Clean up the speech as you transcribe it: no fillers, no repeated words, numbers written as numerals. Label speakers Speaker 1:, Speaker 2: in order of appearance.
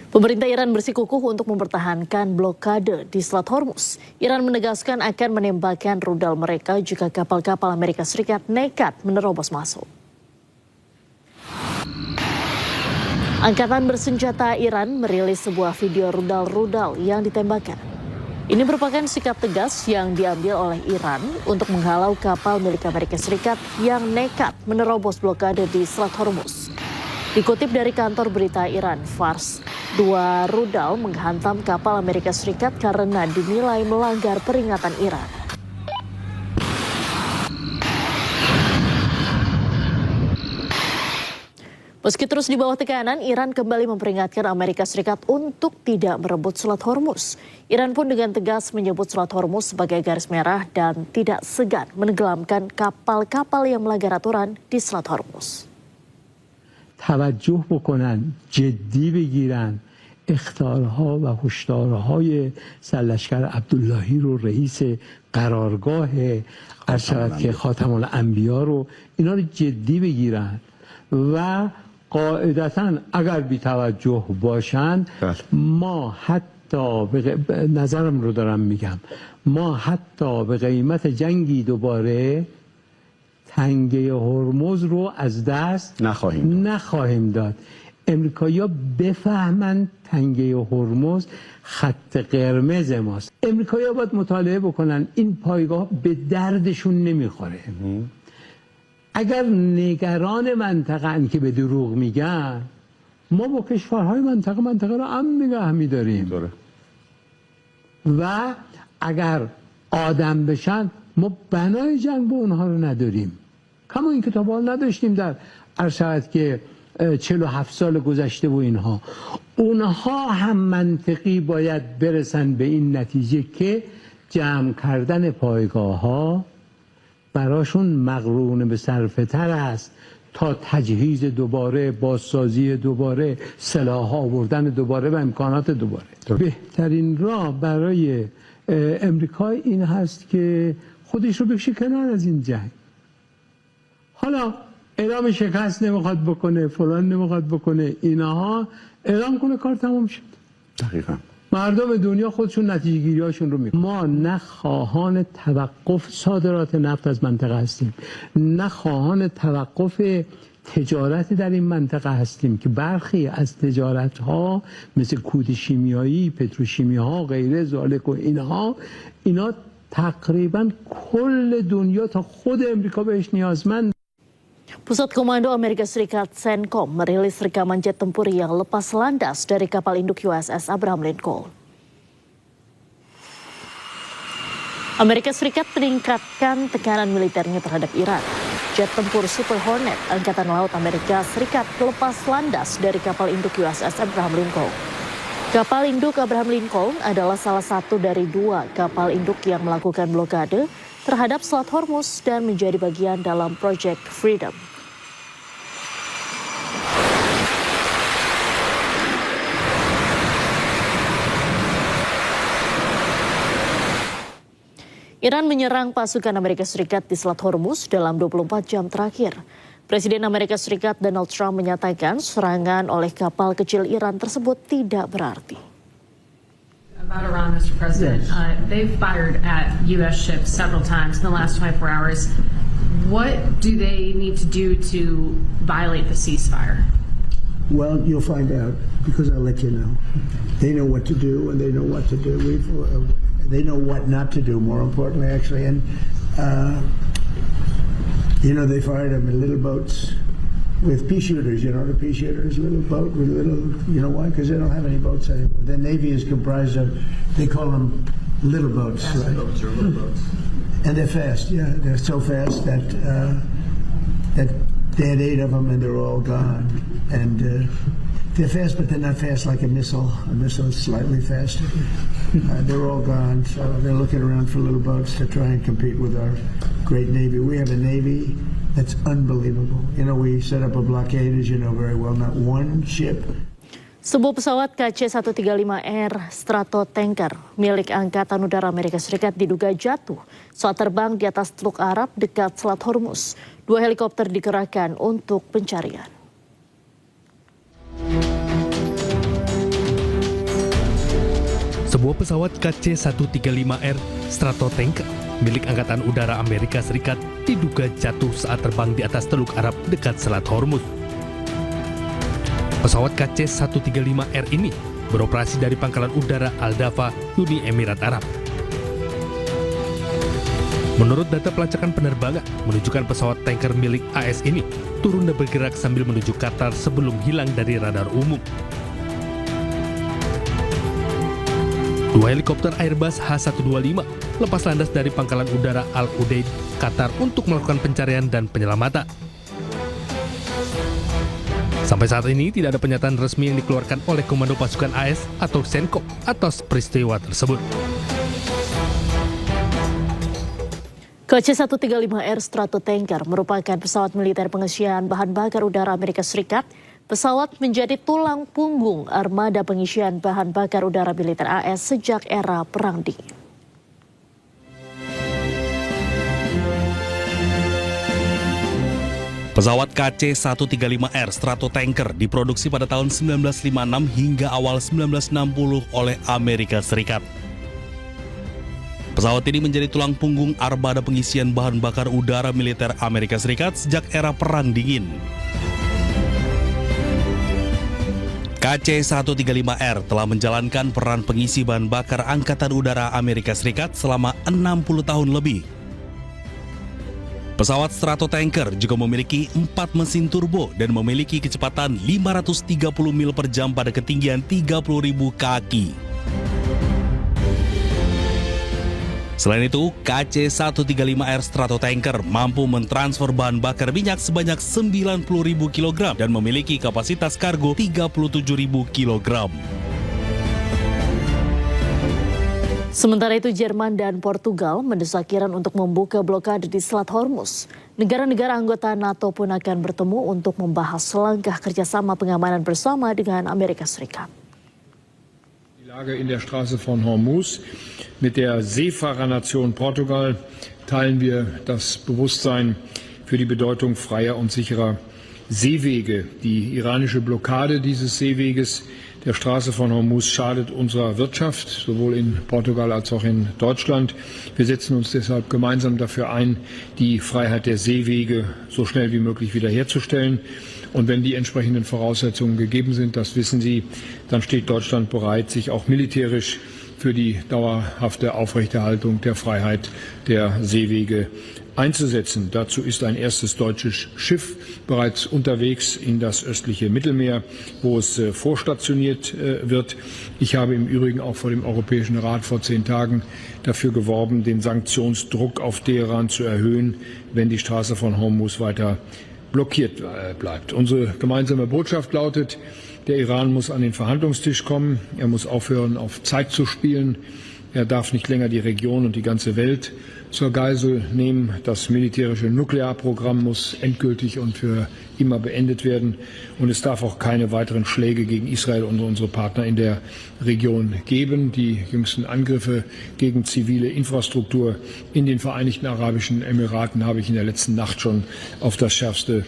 Speaker 1: Pemerintah Iran bersikukuh untuk mempertahankan blokade di Selat Hormuz. Iran menegaskan akan menembakkan rudal mereka jika kapal-kapal Amerika Serikat nekat menerobos masuk. Angkatan bersenjata Iran merilis sebuah video rudal-rudal yang ditembakkan. Ini merupakan sikap tegas yang diambil oleh Iran untuk menghalau kapal milik Amerika Serikat yang nekat menerobos blokade di Selat Hormuz. Dikutip dari kantor berita Iran, Fars, 2 rudal menghantam kapal Amerika Serikat karena dinilai melanggar peringatan Iran. Meski terus di bawah tekanan, Iran kembali memperingatkan Amerika Serikat untuk tidak merebut Selat Hormuz. Iran pun dengan tegas menyebut Selat Hormuz sebagai garis merah dan tidak segan menenggelamkan kapal-kapal yang melanggar aturan di Selat Hormuz.
Speaker 2: توجه بکنن جدی بگیرن اخطارها و هشدارهای سرلشکر عبداللهی رو رئیس قرارگاه ارشد که خاتم الانبیا رو اینا رو جدی بگیرن و قاعدتا اگر بی توجه باشن ما حتی نظرم رو دارم میگم ما حتی به قیمت جنگی دوباره تنگه هرمز رو از دست نخواهیم داد. امریکایی‌ها بفهمن تنگه هرمز خط قرمز ماست. امریکایی‌ها باید مطالعه بکنن این پایگاه به دردشون نمیخوره. اگر نگران منطقه‌ان که به دروغ میگن ما با کشورهای منطقه رو امن نگه می‌داریم. و اگر آدم بشن ما بنای جنگ با اونها رو نداریم. کما این کتاب ها نداشتیم در ارشد که 47 سال گذشته و اینها. اونها هم منطقی باید برسن به این نتیجه که جمع کردن پایگاه ها براشون مقرون به صرفه تر است تا تجهیز دوباره، بازسازی دوباره، سلاح آوردن دوباره و امکانات دوباره. بهترین راه برای امریکا این هست که خودش رو بکشه کنار از این جنگ. حالا اعلام شکست نمیخواد بکنه، فلان نمیخواد بکنه، اینها اعلام کنه کار تمام شد.
Speaker 3: دقیقاً.
Speaker 2: مردم دنیا خودشون نتیجه گیریاشون رو میکنن. ما نه خواهان توقف صادرات نفت از منطقه هستیم، نه خواهان توقف تجارت در این منطقه هستیم که برخی از تجارت ها مثل کود شیمیایی، پتروشیمی ها، غیره ذالک و اینا تقریبا کل دنیا تا خود امریکا بهش نیازمند.
Speaker 1: Pusat Komando Amerika Serikat CENTCOM merilis rekaman jet tempur yang lepas landas dari kapal induk USS Abraham Lincoln. Amerika Serikat meningkatkan tekanan militernya terhadap Iran. Jet tempur Super Hornet Angkatan Laut Amerika Serikat lepas landas dari kapal induk USS Abraham Lincoln. Kapal induk Abraham Lincoln adalah salah satu dari 2 kapal induk yang melakukan blokade terhadap Selat Hormuz dan menjadi bagian dalam Project Freedom. Iran menyerang pasukan Amerika Serikat di Selat Hormuz dalam 24 jam terakhir. Presiden Amerika Serikat Donald Trump menyatakan serangan oleh kapal kecil Iran tersebut tidak berarti.
Speaker 4: About Iran, Mr. President, they've fired at U.S. ships several times in the last 24 hours. What do they need to do to violate the ceasefire?
Speaker 5: Well, you'll find out because I'll let you know. They know what to do and they know what to do. They know what not to do, more importantly, actually. And, they fired them in little boats with pea shooters, the pea shooters, little boat with little, why? Because they don't have any boats anymore. The Navy is comprised of, they call them little boats, right? Boats or little boats. And they're fast, yeah. They're so fast that they had 8 of them and they're all gone. And they're fast, but they're not fast like a missile. A missile is slightly faster. They're all gone, so they're looking around for little boats to try and compete with our great Navy. We have a Navy that's unbelievable. We set up a blockade, as you know very well, not one ship.
Speaker 1: Sebuah pesawat KC-135R Stratotanker milik Angkatan Udara Amerika Serikat diduga jatuh saat terbang di atas Teluk Arab dekat Selat Hormuz. 2 helikopter dikerahkan untuk pencarian.
Speaker 3: Sebuah pesawat KC-135R Stratotanker milik Angkatan Udara Amerika Serikat diduga jatuh saat terbang di atas Teluk Arab dekat Selat Hormuz. Pesawat KC-135R ini beroperasi dari Pangkalan Udara Al-Dafa, Uni Emirat Arab. Menurut data pelacakan penerbangan, menunjukkan pesawat tanker milik AS ini turun dan bergerak sambil menuju Qatar sebelum hilang dari radar umum. Dua helikopter Airbus H125 lepas landas dari Pangkalan Udara Al-Udeid, Qatar untuk melakukan pencarian dan penyelamatan. Sampai saat ini tidak ada pernyataan resmi yang dikeluarkan oleh Komando Pasukan AS atau CENTCOM atas peristiwa tersebut.
Speaker 1: KC-135R Stratotanker merupakan pesawat militer pengisian bahan bakar udara Amerika Serikat. Pesawat menjadi tulang punggung armada pengisian bahan bakar udara militer AS sejak era Perang Dingin.
Speaker 6: Pesawat KC-135R Stratotanker diproduksi pada tahun 1956 hingga awal 1960 oleh Amerika Serikat. Pesawat ini menjadi tulang punggung armada pengisian bahan bakar udara militer Amerika Serikat sejak era Perang Dingin. KC-135R telah menjalankan peran pengisi bahan bakar Angkatan Udara Amerika Serikat selama 60 tahun lebih. Pesawat Stratotanker juga memiliki 4 mesin turbo dan memiliki kecepatan 530 mil per jam pada ketinggian 30.000 kaki. Selain itu, KC-135R Stratotanker mampu mentransfer bahan bakar minyak sebanyak 90.000 kg dan memiliki kapasitas kargo 37.000 kg.
Speaker 1: Sementara itu, Jerman dan Portugal mendesak Iran untuk membuka blokade di Selat Hormuz. Negara-negara anggota NATO pun akan bertemu untuk membahas langkah kerjasama pengamanan bersama dengan Amerika Serikat.
Speaker 7: Die Lage in der Straße von Hormuz. Mit der Seefahrernation Portugal teilen wir das Bewusstsein für die Bedeutung freier und sicherer Seewege. Die iranische Blockade dieses Seeweges der Straße von Hormuz schadet unserer Wirtschaft, sowohl in Portugal als auch in Deutschland. Wir setzen uns deshalb gemeinsam dafür ein, die Freiheit der Seewege so schnell wie möglich wiederherzustellen. Und wenn die entsprechenden Voraussetzungen gegeben sind, das wissen Sie, dann steht Deutschland bereit, sich auch militärisch für die dauerhafte Aufrechterhaltung der Freiheit der Seewege einzusetzen. Dazu ist ein erstes deutsches Schiff bereits unterwegs in das östliche Mittelmeer, wo es vorstationiert wird. Ich habe im Übrigen auch vor dem Europäischen Rat vor 10 Tagen dafür geworben, den Sanktionsdruck auf Teheran zu erhöhen, wenn die Straße von Hormuz weiter blockiert bleibt. Unsere gemeinsame Botschaft lautet: Der Iran muss an den Verhandlungstisch kommen. Er muss aufhören, auf Zeit zu spielen. Er darf nicht länger die Region und die ganze Welt zur Geisel nehmen. Das militärische Nuklearprogramm muss endgültig und für immer beendet werden. Und es darf auch keine weiteren Schläge gegen Israel und unsere Partner in der Region geben. Die jüngsten Angriffe gegen zivile Infrastruktur in den Vereinigten Arabischen Emiraten habe ich in der letzten Nacht schon auf das Schärfste